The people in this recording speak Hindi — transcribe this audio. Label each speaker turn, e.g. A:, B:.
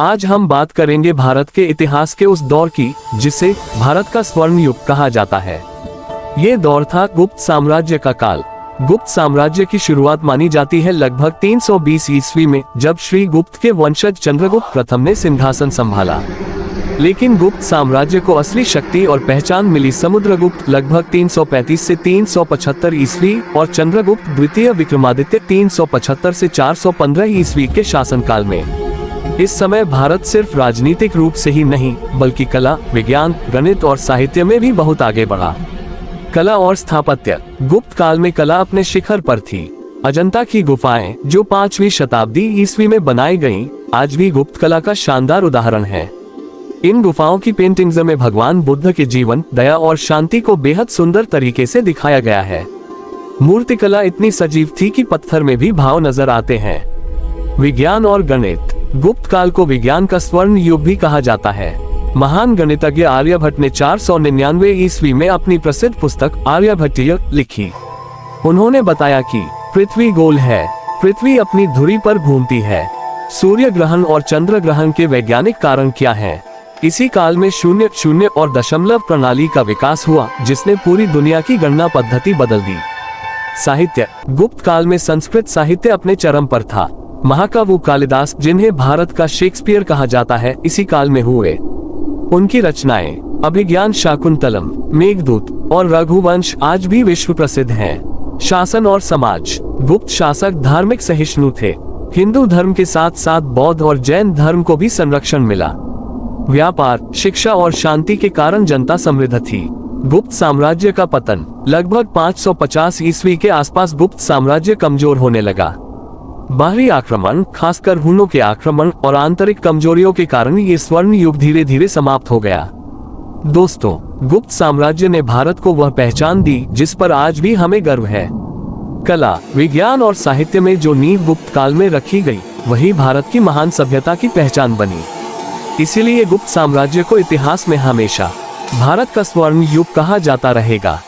A: आज हम बात करेंगे भारत के इतिहास के उस दौर की जिसे भारत का स्वर्ण युग कहा जाता है। ये दौर था गुप्त साम्राज्य का काल। गुप्त साम्राज्य की शुरुआत मानी जाती है लगभग 320 ईस्वी में, जब श्री गुप्त के वंशज चंद्रगुप्त प्रथम ने सिंहासन संभाला। लेकिन गुप्त साम्राज्य को असली शक्ति और पहचान मिली समुद्रगुप्त लगभग 335 से 375 ईस्वी और चंद्रगुप्त द्वितीय विक्रमादित्य 375 से 415 ईस्वी के शासनकाल में। इस समय भारत सिर्फ राजनीतिक रूप से ही नहीं बल्कि कला, विज्ञान, गणित और साहित्य में भी बहुत आगे बढ़ा। कला और स्थापत्य। गुप्त काल में कला अपने शिखर पर थी। अजंता की गुफाएं जो 5वीं शताब्दी ईस्वी में बनाई गईं, आज भी गुप्त कला का शानदार उदाहरण है। इन गुफाओं की पेंटिंग्स में भगवान बुद्ध के जीवन, दया और शांति को बेहद सुंदर तरीके से दिखाया गया है। मूर्तिकला इतनी सजीव थी कि पत्थर में भी भाव नजर आते हैं। विज्ञान और गणित। गुप्त काल को विज्ञान का स्वर्ण युग भी कहा जाता है। महान गणितज्ञ आर्यभट्ट ने 499 ईस्वी में अपनी प्रसिद्ध पुस्तक आर्यभट्टीय लिखी। उन्होंने बताया कि पृथ्वी गोल है, पृथ्वी अपनी धुरी पर घूमती है। सूर्य ग्रहण और चंद्र ग्रहण के वैज्ञानिक कारण क्या हैं? इसी काल में शून्य, शून्य और दशमलव प्रणाली का विकास हुआ, जिसने पूरी दुनिया की गणना पद्धति बदल दी। साहित्य। गुप्त काल में संस्कृत साहित्य अपने चरम पर था। महाकवि कालिदास, जिन्हें भारत का शेक्सपियर कहा जाता है, इसी काल में हुए। उनकी रचनाएं अभिज्ञान, शाकुंतलम, मेघदूत और रघुवंश आज भी विश्व प्रसिद्ध हैं। शासन और समाज। गुप्त शासक धार्मिक सहिष्णु थे। हिंदू धर्म के साथ साथ बौद्ध और जैन धर्म को भी संरक्षण मिला। व्यापार, शिक्षा और शांति के कारण जनता समृद्ध थी। गुप्त साम्राज्य का पतन। लगभग 550 ईस्वी के आसपास गुप्त साम्राज्य कमजोर होने लगा। बाहरी आक्रमण, खासकर हुनों के आक्रमण और आंतरिक कमजोरियों के कारण ये स्वर्ण युग धीरे धीरे समाप्त हो गया। दोस्तों, गुप्त साम्राज्य ने भारत को वह पहचान दी जिस पर आज भी हमें गर्व है। कला, विज्ञान और साहित्य में जो नींव गुप्त काल में रखी गई, वही भारत की महान सभ्यता की पहचान बनी। इसीलिए गुप्त साम्राज्य को इतिहास में हमेशा भारत का स्वर्ण युग कहा जाता रहेगा।